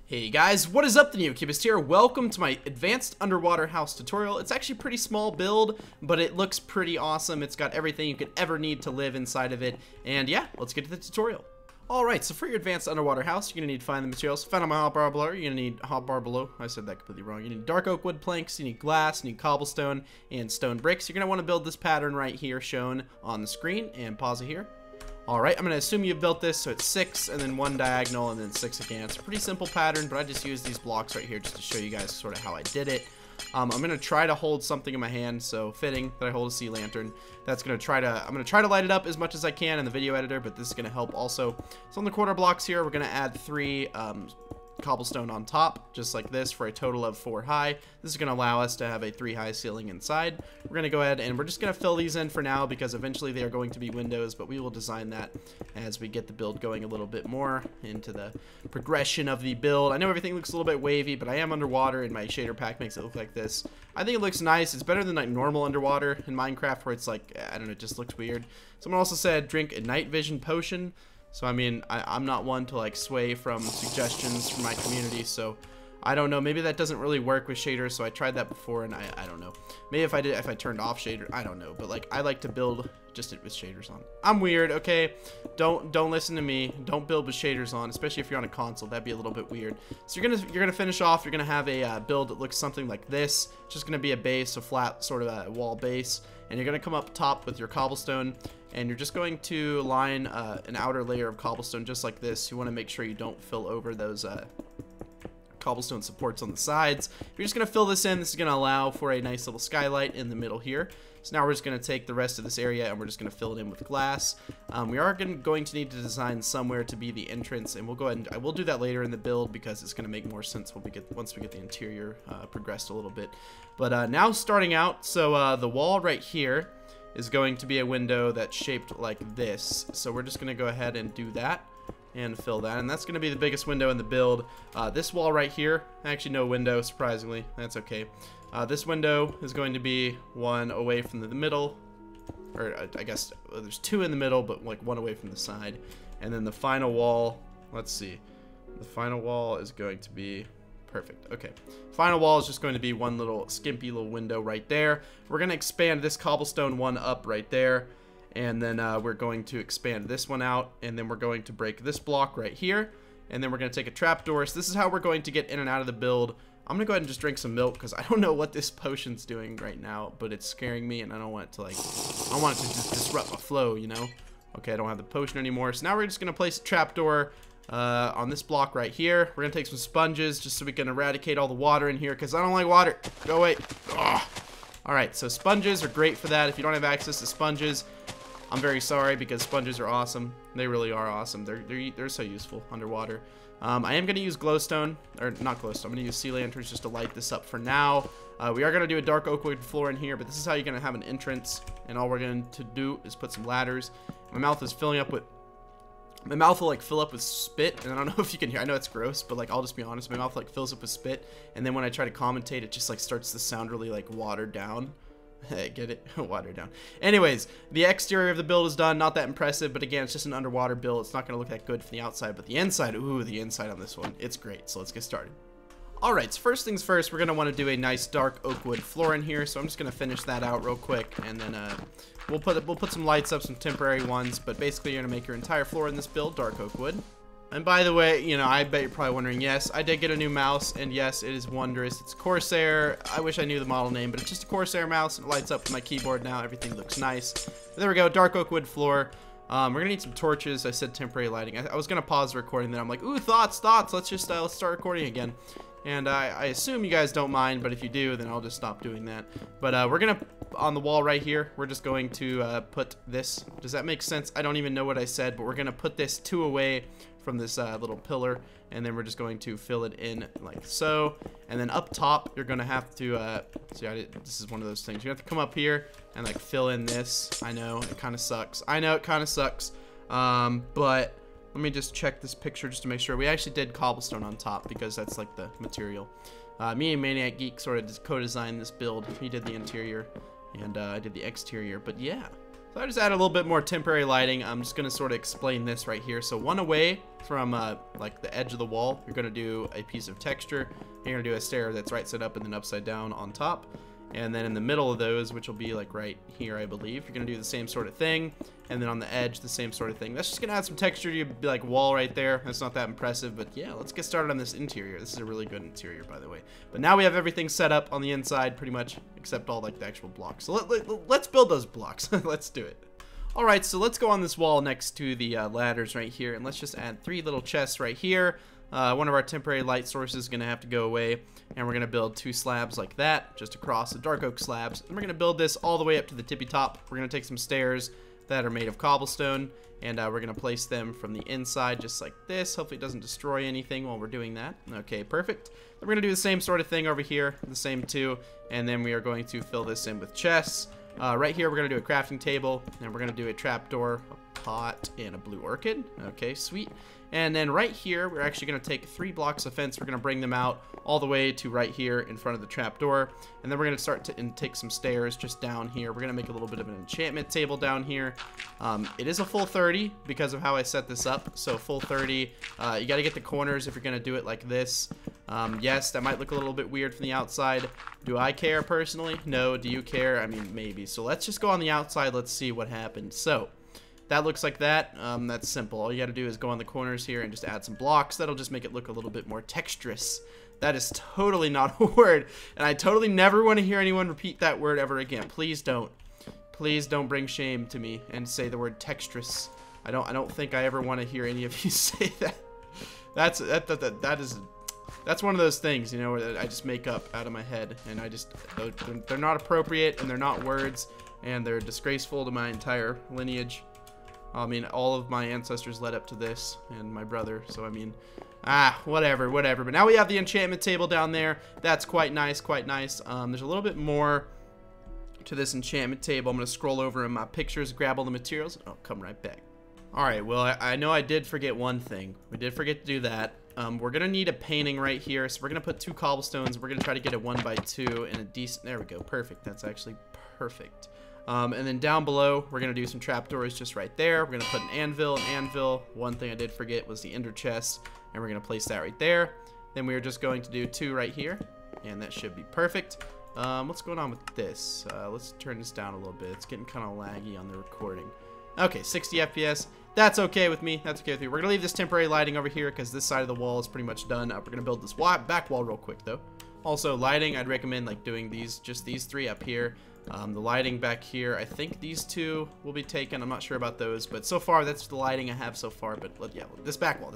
Hey guys, what is up? The Neocubist here. Welcome to my advanced underwater house tutorial. It's actually a pretty small build, but it looks pretty awesome. It's got everything you could ever need to live inside of it. And yeah, let's get to the tutorial. Alright, so for your advanced underwater house, you're going to need to find the materials. Found on my hotbar below, you're going to need hotbar below. I said that completely wrong. You need dark oak wood planks, you need glass, you need cobblestone, and stone bricks. You're going to want to build this pattern right here shown on the screen, and pause it here. Alright, I'm going to assume you've built this, so it's 6, and then 1 diagonal, and then 6 again. It's a pretty simple pattern, but I just used these blocks right here just to show you guys sort of how I did it. I'm going to try to hold something in my hand, so fitting that I hold a sea lantern. I'm going to try to light it up as much as I can in the video editor, but this is going to help also. So on the corner blocks here, we're going to add 3 cobblestone on top, just like this, for a total of 4 high. This is going to allow us to have a 3 high ceiling inside. We're going to go ahead and we're just going to fill these in for now because eventually they are going to be windows, but we will design that as we get the build going a little bit more into the progression of the build. I know everything looks a little bit wavy, but I am underwater and my shader pack makes it look like this. I think it looks nice. It's better than like normal underwater in Minecraft where it's like, I don't know, it just looks weird. Someone also said drink a night vision potion. So, I mean, I'm not one to, like, sway from suggestions from my community, so I don't know. Maybe that doesn't really work with shaders, so I tried that before, and I don't know. Maybe if I turned off shader, I don't know. But, like, I like to build just with shaders on. I'm weird, okay? Don't listen to me. Don't build with shaders on, especially if you're on a console. That'd be a little bit weird. So you're gonna finish off. You're gonna have a build that looks something like this. It's just gonna be a base, a flat sort of a wall base, and you're gonna come up top with your cobblestone. And you're just going to line an outer layer of cobblestone just like this. You want to make sure you don't fill over those cobblestone supports on the sides. You're just going to fill this in. This is going to allow for a nice little skylight in the middle here. So now we're just going to take the rest of this area and we're just going to fill it in with glass. We are going to need to design somewhere to be the entrance, and we'll go ahead and I will do that later in the build because it's going to make more sense when once we get the interior progressed a little bit. But now starting out, so the wall right here is going to be a window that's shaped like this. So we're just going to go ahead and do that and fill that. And that's going to be the biggest window in the build. This wall right here, actually no window, surprisingly. That's okay. This window is going to be 1 away from the middle. Or I guess there's 2 in the middle, but like 1 away from the side. And then the final wall, let's see. The final wall is going to be... Perfect. Okay. Final wall is just going to be 1 little skimpy little window right there. We're going to expand this cobblestone one up right there. And then we're going to expand this one out. And then we're going to break this block right here. And then we're going to take a trapdoor. So this is how we're going to get in and out of the build. I'm going to go ahead and just drink some milk because I don't know what this potion's doing right now. But it's scaring me and I don't want it to I don't want it to just disrupt my flow, you know. Okay, I don't have the potion anymore. So now we're just going to place a trapdoor on this block right here. We're gonna take some sponges just so we can eradicate all the water in here because I don't like water. Go away. Alright, so sponges are great for that. If you don't have access to sponges, I'm very sorry because sponges are awesome. They really are awesome. They're so useful underwater. I am gonna use glowstone, or not glowstone, I'm gonna use sea lanterns just to light this up for now. We are gonna do a dark oak wood floor in here, but this is how you're gonna have an entrance, and all we're going to do is put some ladders. My mouth is filling up with My mouth will like fill up with spit, and I don't know if you can hear. I know it's gross, but like I'll just be honest. My mouth like fills up with spit, and then when I try to commentate, it just like starts to sound really like watered down. Get it? Watered down. Anyways, the exterior of the build is done. Not that impressive, but again, it's just an underwater build. It's not gonna look that good from the outside, but the inside, ooh, the inside on this one, it's great. So let's get started. Alright, so first things first, we're going to want to do a nice dark oak wood floor in here, so I'm just going to finish that out real quick, and then we'll put some lights up, some temporary ones, but basically you're going to make your entire floor in this build dark oak wood. And by the way, you know, I bet you're probably wondering, yes, I did get a new mouse, and yes, it is wondrous. It's Corsair. I wish I knew the model name, but it's just a Corsair mouse, and it lights up with my keyboard now. Everything looks nice. But there we go, dark oak wood floor. We're gonna need some torches. I said temporary lighting. I was gonna pause the recording, then I'm like, ooh, thoughts. Let's just let's start recording again. And I assume you guys don't mind, but if you do, then I'll just stop doing that. But we're gonna, on the wall right here, we're just going to put this. Does that make sense? I don't even know what I said, but we're gonna put this 2 away from this little pillar, and then we're just going to fill it in like so. And then up top, you're gonna have to this is one of those things. You have to come up here and like fill in this. I know it kind of sucks. But let me just check this picture just to make sure. We actually did cobblestone on top because that's like the material. Me and Maniac Geek sort of co-designed this build. He did the interior and I did the exterior. But yeah, So I just added a little bit more temporary lighting. I'm just gonna sort of explain this right here. So one away from like the edge of the wall, you're gonna do a piece of texture. You're gonna do a stair that's right side up and then upside down on top. And then in the middle of those, which will be like right here, I believe, you're gonna do the same sort of thing. And then on the edge, the same sort of thing. That's just gonna add some texture to your like wall right there. That's not that impressive, but yeah, let's get started on this interior. This is a really good interior, by the way. But now we have everything set up on the inside, pretty much, except all like the actual blocks. So let's build those blocks. Let's do it. All right, so let's go on this wall next to the ladders right here, and let's just add 3 little chests right here. One of our temporary light sources is going to have to go away, and we're going to build 2 slabs like that, just across the dark oak slabs. And we're going to build this all the way up to the tippy top. We're going to take some stairs that are made of cobblestone, and we're going to place them from the inside just like this. Hopefully it doesn't destroy anything while we're doing that. Okay, perfect. Then we're going to do the same sort of thing over here, the same 2, and then we are going to fill this in with chests. Right here, we're going to do a crafting table, and we're going to do a trapdoor, a pot, and a blue orchid. Okay, sweet. And then right here, we're actually going to take 3 blocks of fence. We're going to bring them out all the way to right here in front of the trapdoor. And then we're going to start to take some stairs just down here. We're going to make a little bit of an enchantment table down here. It is a full 30 because of how I set this up. So full 30, you got to get the corners if you're going to do it like this. Yes, that might look a little bit weird from the outside. Do I care personally? No. Do you care? I mean, maybe. So let's just go on the outside. Let's see what happens. So that looks like that. That's simple. All you got to do is go on the corners here and just add some blocks. That'll just make it look a little bit more texturous. That is totally not a word, and I totally never want to hear anyone repeat that word ever again. Please don't. Please don't bring shame to me and say the word texturous. I don't think I ever want to hear any of you say that. That's one of those things, you know, where I just make up out of my head, and they're not appropriate, and they're not words, and they're disgraceful to my entire lineage. I mean, all of my ancestors led up to this, and my brother, so I mean, whatever. But now we have the enchantment table down there. That's quite nice, There's a little bit more to this enchantment table. I'm going to scroll over in my pictures, grab all the materials, and I'll come right back. Alright, well, I know I did forget one thing. We did forget to do that. We're going to need a painting right here, so we're going to put 2 cobblestones. We're going to try to get a 1x2 and a decent... There we go, perfect. That's actually perfect. And then down below, we're going to do some trapdoors just right there. We're going to put an anvil. One thing I did forget was the ender chest, and we're going to place that right there. Then we are just going to do 2 right here, and that should be perfect. What's going on with this? Let's turn this down a little bit. It's getting kind of laggy on the recording. Okay, 60 FPS. That's okay with me. That's okay with me. We're going to leave this temporary lighting over here because this side of the wall is pretty much done. We're going to build this back wall real quick, though. Also, lighting, I'd recommend like doing just these 3 up here. The lighting back here, I think these 2 will be taken. I'm not sure about those, but so far that's the lighting I have so far. But yeah, this back wall.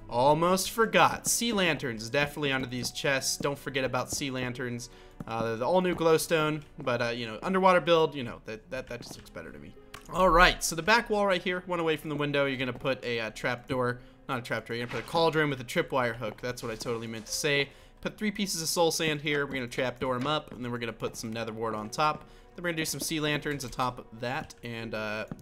Almost forgot. Sea lanterns definitely under these chests. Don't forget about sea lanterns. They're the all new glowstone, but you know, underwater build, you know, that just looks better to me. All right, so the back wall right here, one away from the window, you're gonna put a trapdoor, not a trapdoor. You're gonna put a cauldron with a tripwire hook. That's what I totally meant to say. Put 3 pieces of soul sand here. We're gonna trapdoor them up, and then we're gonna put some nether wart on top. Then we're gonna do some sea lanterns on top of that, and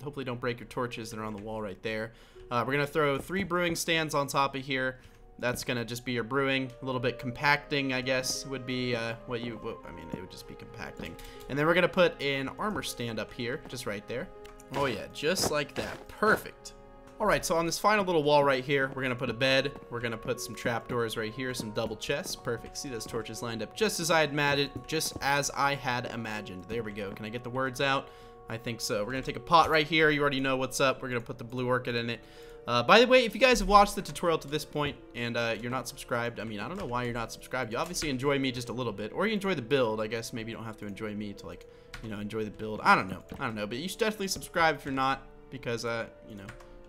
hopefully don't break your torches that are on the wall right there. We're gonna throw 3 brewing stands on top of here. That's gonna just be your brewing. A little bit compacting, I guess, would be I mean, it would just be compacting. And then we're gonna put an armor stand up here, just right there. Oh yeah, just like that. Perfect. Alright, so on this final little wall right here, we're going to put a bed. We're going to put some trapdoors right here, some double chests. Perfect. See those torches lined up just as I had imagined. There we go. Can I get the words out? I think so. We're going to take a pot right here. You already know what's up. We're going to put the blue orchid in it. By the way, if you guys have watched the tutorial to this point and you're not subscribed, I mean, I don't know why you're not subscribed. You obviously enjoy me just a little bit, or you enjoy the build. I guess maybe you don't have to enjoy me to, like, you know, enjoy the build. I don't know, but you should definitely subscribe if you're not, because, you know,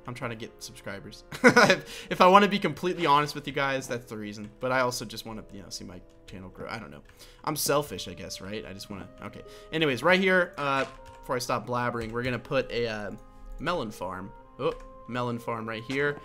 I'm trying to get subscribers. If I want to be completely honest with you guys, that's the reason. But I also just want to, you know, see my channel grow. I don't know. I'm selfish, I guess, right? I just want to, okay. Anyways, right here, before I stop blabbering, we're going to put a melon farm. Oh, melon farm right here.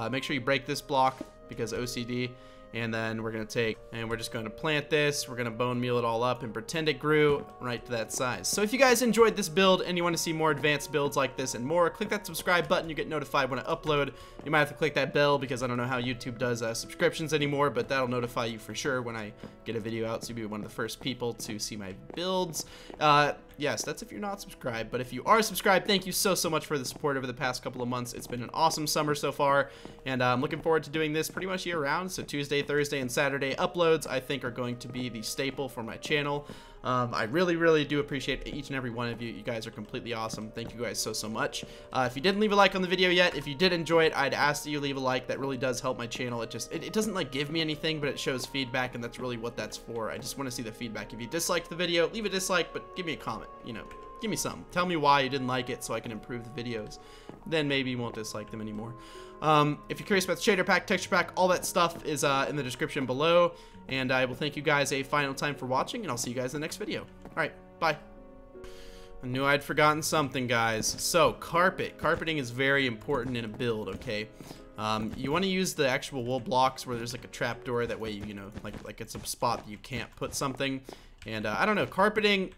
Make sure you break this block because OCD. And then we're going to take, and we're just going to plant this. We're going to bone meal it all up and pretend it grew right to that size. So if you guys enjoyed this build and you want to see more advanced builds like this and more, click that subscribe button. You get notified when I upload. You might have to click that bell because I don't know how YouTube does subscriptions anymore, but that'll notify you for sure when I get a video out, so you'll be one of the first people to see my builds. Yeah, Yes, that's if you're not subscribed. But if you are subscribed, thank you so much for the support over the past couple of months. It's been an awesome summer so far, and I'm looking forward to doing this pretty much year-round. So Tuesday, Thursday, and Saturday uploads, I think, are going to be the staple for my channel. I really do appreciate each and every one of you. You guys are completely awesome. Thank you guys so much. If you didn't leave a like on the video yet, if you did enjoy it, I'd ask that you leave a like. That really does help my channel. It doesn't like give me anything, but it shows feedback, and that's really what that's for. I just want to see the feedback. If you disliked the video, leave a dislike, but give me a comment. You know, give me something. Tell me why you didn't like it so I can improve the videos. Then maybe you won't dislike them anymore. If you're curious about the shader pack, texture pack, all that stuff is in the description below. And I will thank you guys a final time for watching, and I'll see you guys in the next video. Alright, bye. I knew I'd forgotten something, guys. So, carpet. Carpeting is very important in a build, okay? You want to use the actual wool blocks where there's like a trap door. That way, you know, like it's a spot that you can't put something. And I don't know, carpeting...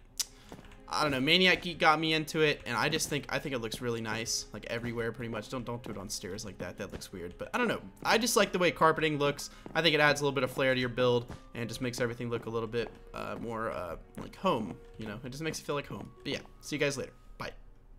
I don't know, Maniac Geek got me into it, and I think it looks really nice, like everywhere pretty much. Don't do it on stairs like that. That looks weird. But I don't know. I just like the way carpeting looks. I think it adds a little bit of flair to your build and just makes everything look a little bit more like home. You know, it just makes it feel like home. But yeah, see you guys later.